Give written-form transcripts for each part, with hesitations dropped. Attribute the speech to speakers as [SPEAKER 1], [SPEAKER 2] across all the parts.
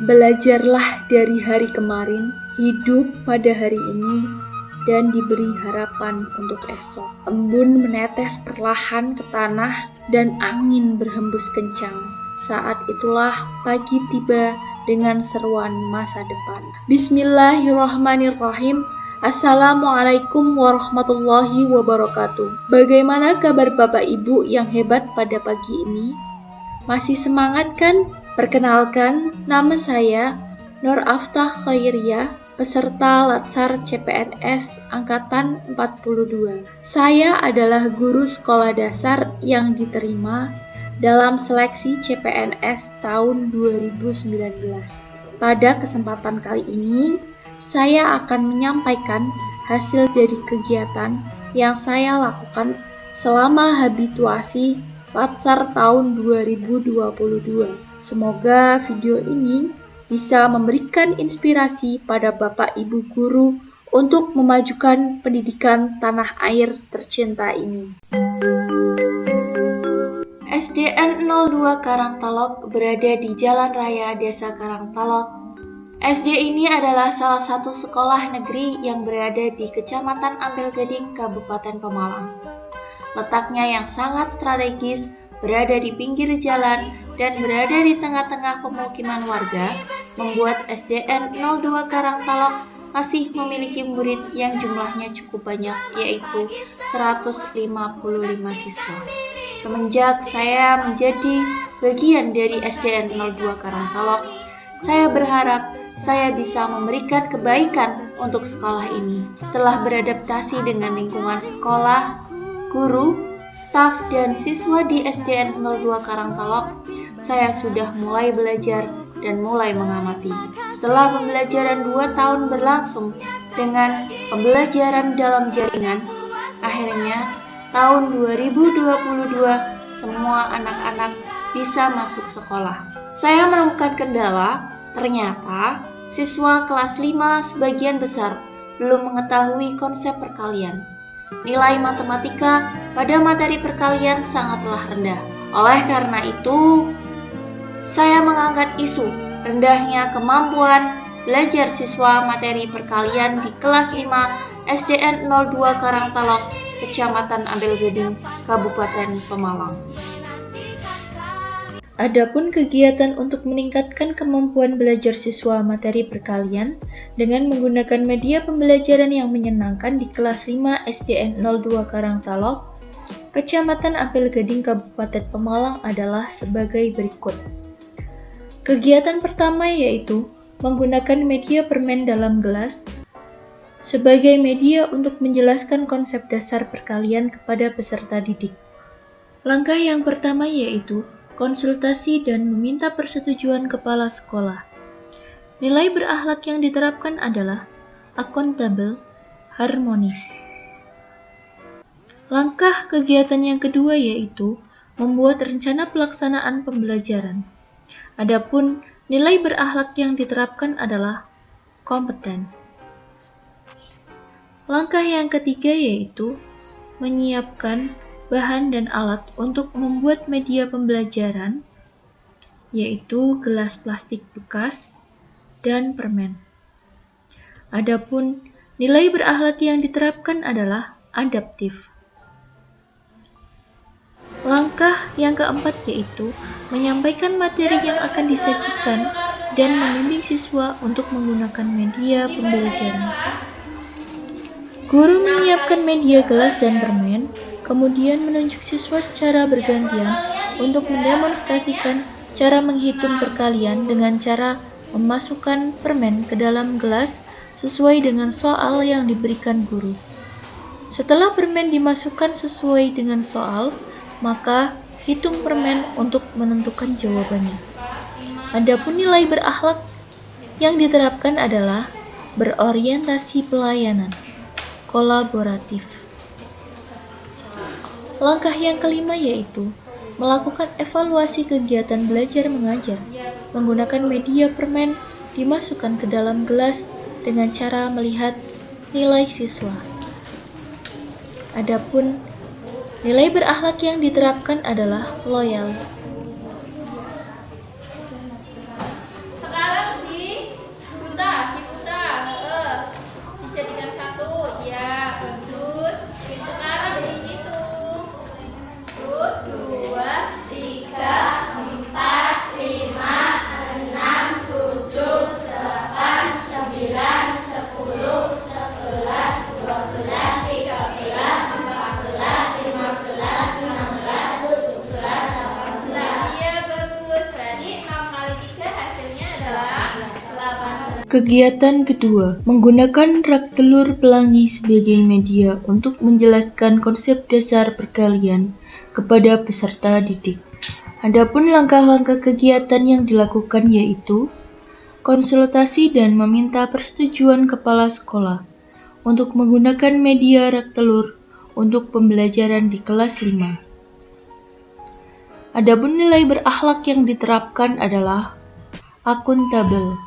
[SPEAKER 1] Belajarlah dari hari kemarin, hidup pada hari ini, dan diberi harapan untuk esok. Embun menetes perlahan ke tanah dan angin berhembus kencang. Saat itulah pagi tiba dengan seruan masa depan. Bismillahirrahmanirrahim. Assalamualaikum warahmatullahi wabarakatuh. Bagaimana kabar Bapak Ibu yang hebat pada pagi ini? Masih semangat kan? Perkenalkan, nama saya Nur Aftah Khairiyah, peserta Latsar CPNS Angkatan 42. Saya adalah guru sekolah dasar yang diterima dalam seleksi CPNS tahun 2019. Pada kesempatan kali ini, saya akan menyampaikan hasil dari kegiatan yang saya lakukan selama habituasi Latsar tahun 2022. Semoga video ini bisa memberikan inspirasi pada Bapak Ibu guru untuk memajukan pendidikan tanah air tercinta ini. SDN 02 Karangtalok berada di Jalan Raya Desa Karangtalok. SD ini adalah salah satu sekolah negeri yang berada di Kecamatan Ampel Gading, Kabupaten Pemalang. Letaknya yang sangat strategis, berada di pinggir jalan, dan berada di tengah-tengah pemukiman warga, membuat SDN 02 Karangtalok masih memiliki murid yang jumlahnya cukup banyak, yaitu 155 siswa. Semenjak saya menjadi bagian dari SDN 02 Karangtalok, saya berharap saya bisa memberikan kebaikan untuk sekolah ini. Setelah beradaptasi dengan lingkungan sekolah, guru, staf, dan siswa di SDN 02 Karangtalok, saya sudah mulai belajar dan mulai mengamati. Setelah pembelajaran 2 tahun berlangsung dengan pembelajaran dalam jaringan, akhirnya tahun 2022 semua anak-anak bisa masuk sekolah. Saya menemukan kendala, ternyata siswa kelas 5 sebagian besar belum mengetahui konsep perkalian. Nilai matematika pada materi perkalian sangatlah rendah. Oleh karena itu, saya mengangkat isu rendahnya kemampuan belajar siswa materi perkalian di kelas 5 SDN 02 Karangtalok, Kecamatan Ampel Gading, Kabupaten Pemalang. Adapun kegiatan untuk meningkatkan kemampuan belajar siswa materi perkalian dengan menggunakan media pembelajaran yang menyenangkan di kelas 5 SDN 02 Karangtalok, Kecamatan Ampel Gading, Kabupaten Pemalang adalah sebagai berikut. Kegiatan pertama yaitu menggunakan media permen dalam gelas sebagai media untuk menjelaskan konsep dasar perkalian kepada peserta didik. Langkah yang pertama yaitu konsultasi dan meminta persetujuan kepala sekolah. Nilai berakhlak yang diterapkan adalah akuntabel, harmonis. Langkah kegiatan yang kedua yaitu membuat rencana pelaksanaan pembelajaran. Adapun nilai berakhlak yang diterapkan adalah kompeten. Langkah yang ketiga yaitu menyiapkan bahan dan alat untuk membuat media pembelajaran, yaitu gelas plastik bekas dan permen. Adapun nilai berakhlak yang diterapkan adalah adaptif. Langkah yang keempat yaitu menyampaikan materi yang akan disajikan dan membimbing siswa untuk menggunakan media pembelajaran. Guru menyiapkan media gelas dan permen, kemudian menunjuk siswa secara bergantian untuk mendemonstrasikan cara menghitung perkalian dengan cara memasukkan permen ke dalam gelas sesuai dengan soal yang diberikan guru. Setelah permen dimasukkan sesuai dengan soal, maka hitung permen untuk menentukan jawabannya. Adapun nilai berakhlak yang diterapkan adalah berorientasi pelayanan, kolaboratif. Langkah yang kelima yaitu melakukan evaluasi kegiatan belajar mengajar menggunakan media permen dimasukkan ke dalam gelas dengan cara melihat nilai siswa. Adapun nilai berakhlak yang diterapkan adalah loyal. Kegiatan kedua, menggunakan rak telur pelangi sebagai media untuk menjelaskan konsep dasar perkalian kepada peserta didik. Adapun langkah-langkah kegiatan yang dilakukan yaitu konsultasi dan meminta persetujuan kepala sekolah untuk menggunakan media rak telur untuk pembelajaran di kelas 5. Adapun nilai berakhlak yang diterapkan adalah akuntabel,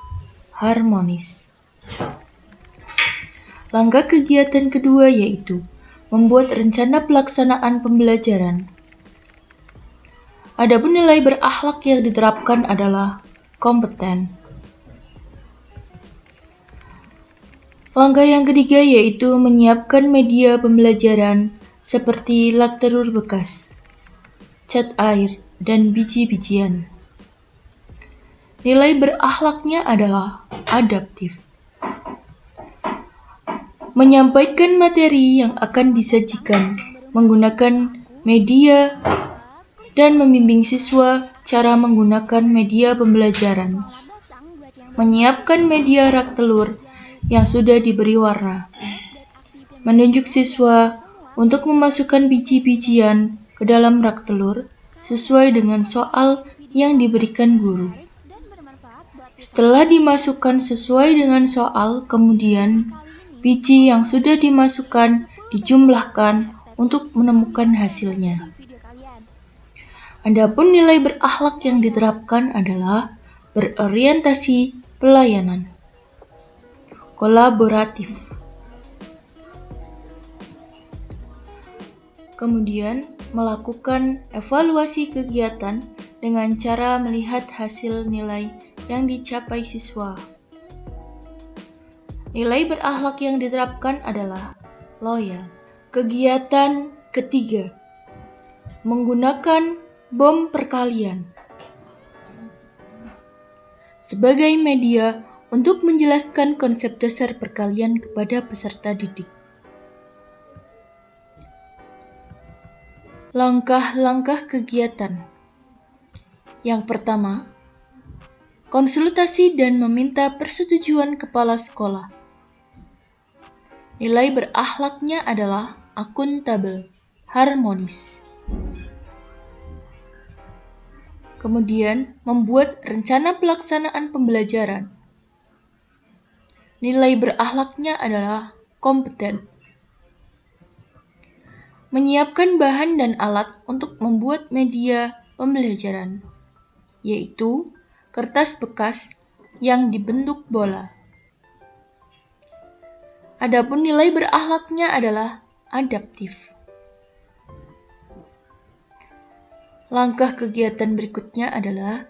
[SPEAKER 1] harmonis. Langkah kegiatan kedua yaitu membuat rencana pelaksanaan pembelajaran. Adapun nilai berakhlak yang diterapkan adalah kompeten. Langkah yang ketiga yaitu menyiapkan media pembelajaran seperti lak telur bekas, cat air, dan biji-bijian. Nilai berakhlaknya adalah adaptif. Menyampaikan materi yang akan disajikan menggunakan media dan membimbing siswa cara menggunakan media pembelajaran. Menyiapkan media rak telur yang sudah diberi warna. Menunjuk siswa untuk memasukkan biji-bijian ke dalam rak telur sesuai dengan soal yang diberikan guru. Setelah dimasukkan sesuai dengan soal, kemudian biji yang sudah dimasukkan dijumlahkan untuk menemukan hasilnya. Adapun nilai berakhlak yang diterapkan adalah berorientasi pelayanan, kolaboratif. Kemudian melakukan evaluasi kegiatan dengan cara melihat hasil nilai yang dicapai siswa. Nilai berakhlak yang diterapkan adalah loyal. Kegiatan ketiga, menggunakan bom perkalian sebagai media untuk menjelaskan konsep dasar perkalian kepada peserta didik. Langkah-langkah kegiatan. Yang pertama, konsultasi dan meminta persetujuan kepala sekolah. Nilai berakhlaknya adalah akuntabel, harmonis. Kemudian, membuat rencana pelaksanaan pembelajaran. Nilai berakhlaknya adalah kompeten. Menyiapkan bahan dan alat untuk membuat media pembelajaran, yaitu kertas bekas yang dibentuk bola. Adapun nilai berakhlaknya adalah adaptif. Langkah kegiatan berikutnya adalah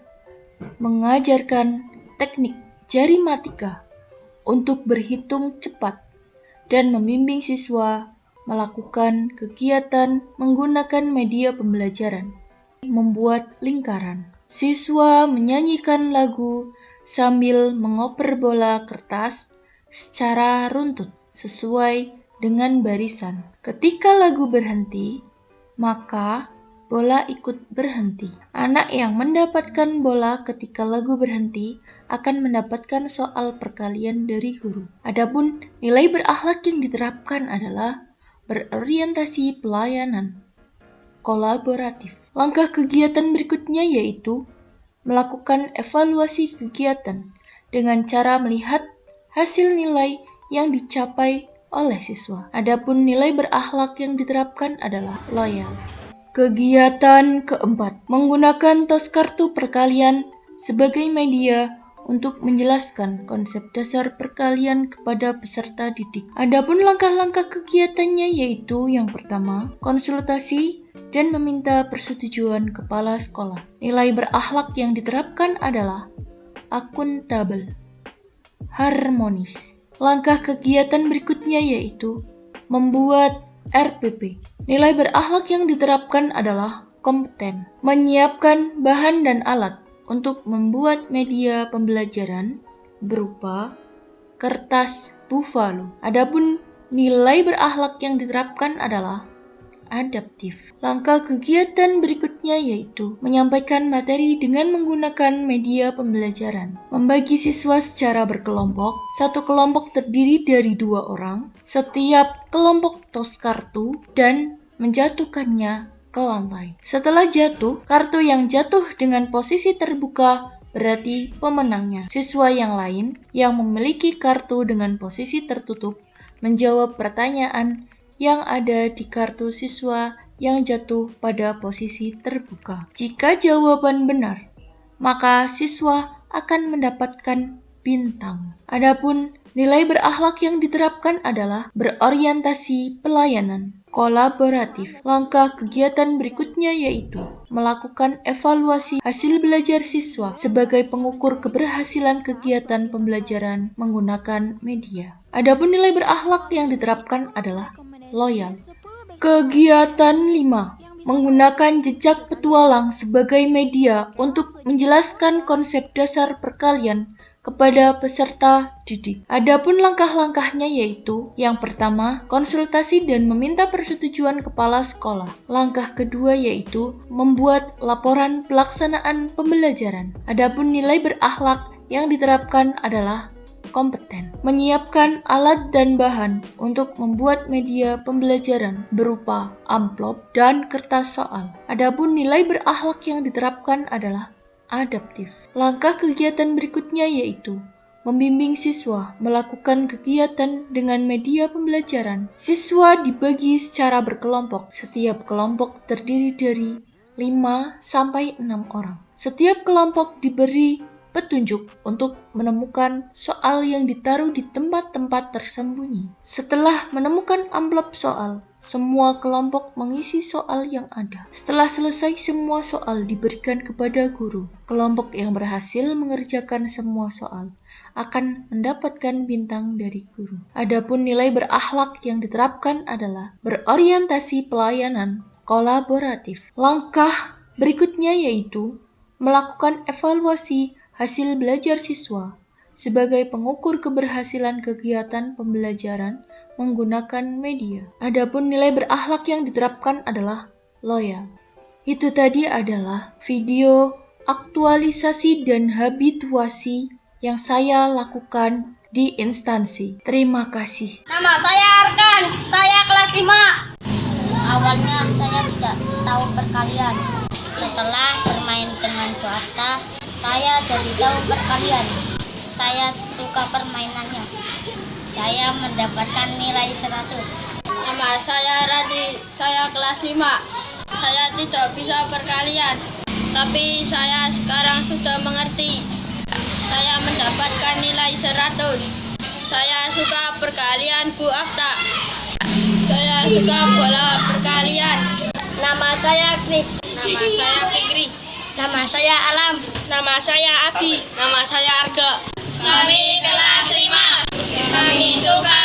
[SPEAKER 1] mengajarkan teknik jari matika untuk berhitung cepat dan membimbing siswa melakukan kegiatan menggunakan media pembelajaran. Membuat lingkaran. Siswa menyanyikan lagu sambil mengoper bola kertas secara runtut sesuai dengan barisan. Ketika lagu berhenti, maka bola ikut berhenti. Anak yang mendapatkan bola ketika lagu berhenti akan mendapatkan soal perkalian dari guru. Adapun nilai berakhlak yang diterapkan adalah berorientasi pelayanan, kolaboratif. Langkah kegiatan berikutnya yaitu melakukan evaluasi kegiatan dengan cara melihat hasil nilai yang dicapai oleh siswa. Adapun nilai berakhlak yang diterapkan adalah loyal. Kegiatan keempat, menggunakan tos kartu perkalian sebagai media untuk menjelaskan konsep dasar perkalian kepada peserta didik. Adapun langkah-langkah kegiatannya yaitu yang pertama, konsultasi dan meminta persetujuan kepala sekolah. Nilai berakhlak yang diterapkan adalah akuntabel, harmonis. Langkah kegiatan berikutnya yaitu membuat RPP. Nilai berakhlak yang diterapkan adalah kompeten, menyiapkan bahan dan alat untuk membuat media pembelajaran berupa kertas buffalo. Adapun nilai berakhlak yang diterapkan adalah adaptif. Langkah kegiatan berikutnya yaitu menyampaikan materi dengan menggunakan media pembelajaran. Membagi siswa secara berkelompok. Satu kelompok terdiri dari 2 orang. Setiap kelompok tos kartu dan menjatuhkannya ke lantai. Setelah jatuh, kartu yang jatuh dengan posisi terbuka berarti pemenangnya. Siswa yang lain yang memiliki kartu dengan posisi tertutup menjawab pertanyaan yang ada di kartu siswa yang jatuh pada posisi terbuka. Jika jawaban benar, maka siswa akan mendapatkan bintang. Adapun nilai berakhlak yang diterapkan adalah berorientasi pelayanan, kolaboratif. Langkah kegiatan berikutnya yaitu melakukan evaluasi hasil belajar siswa sebagai pengukur keberhasilan kegiatan pembelajaran menggunakan media. Adapun nilai berakhlak yang diterapkan adalah loyal. Kegiatan 5. Menggunakan jejak petualang sebagai media untuk menjelaskan konsep dasar perkalian kepada peserta didik. Adapun langkah-langkahnya yaitu yang pertama, konsultasi dan meminta persetujuan kepala sekolah. Langkah kedua yaitu membuat laporan pelaksanaan pembelajaran. Adapun nilai berakhlak yang diterapkan adalah kompeten. Menyiapkan alat dan bahan untuk membuat media pembelajaran berupa amplop dan kertas soal. Adapun nilai berakhlak yang diterapkan adalah adaptif. Langkah kegiatan berikutnya yaitu membimbing siswa melakukan kegiatan dengan media pembelajaran. Siswa dibagi secara berkelompok. Setiap kelompok terdiri dari 5 sampai 6 orang. Setiap kelompok diberi petunjuk untuk menemukan soal yang ditaruh di tempat-tempat tersembunyi. Setelah menemukan amplop soal, semua kelompok mengisi soal yang ada. Setelah selesai, semua soal diberikan kepada guru. Kelompok yang berhasil mengerjakan semua soal akan mendapatkan bintang dari guru. Adapun nilai berakhlak yang diterapkan adalah berorientasi pelayanan, kolaboratif. Langkah berikutnya yaitu melakukan evaluasi hasil belajar siswa sebagai pengukur keberhasilan kegiatan pembelajaran menggunakan media. Adapun nilai berakhlak yang diterapkan adalah loyal. Itu tadi adalah video aktualisasi dan habituasi yang saya lakukan di instansi. Terima kasih.
[SPEAKER 2] Nama saya Arkan, saya kelas 5. Awalnya saya tidak tahu perkalian. Setelah bermain dengan Buarta, saya jadi tahu perkalian. Saya suka permainannya. Saya mendapatkan nilai 100.
[SPEAKER 3] Nama saya Radi, saya kelas 5. Saya tidak bisa perkalian, tapi saya sekarang sudah mengerti. Saya mendapatkan nilai 100. Saya suka perkalian Bu Afta. Saya suka bola perkalian.
[SPEAKER 2] Nama saya Grip.
[SPEAKER 3] Nama saya Fikri.
[SPEAKER 2] Nama saya Alam.
[SPEAKER 3] Nama saya Abi.
[SPEAKER 2] Nama saya Arga.
[SPEAKER 3] Kami kelas 5. Kami suka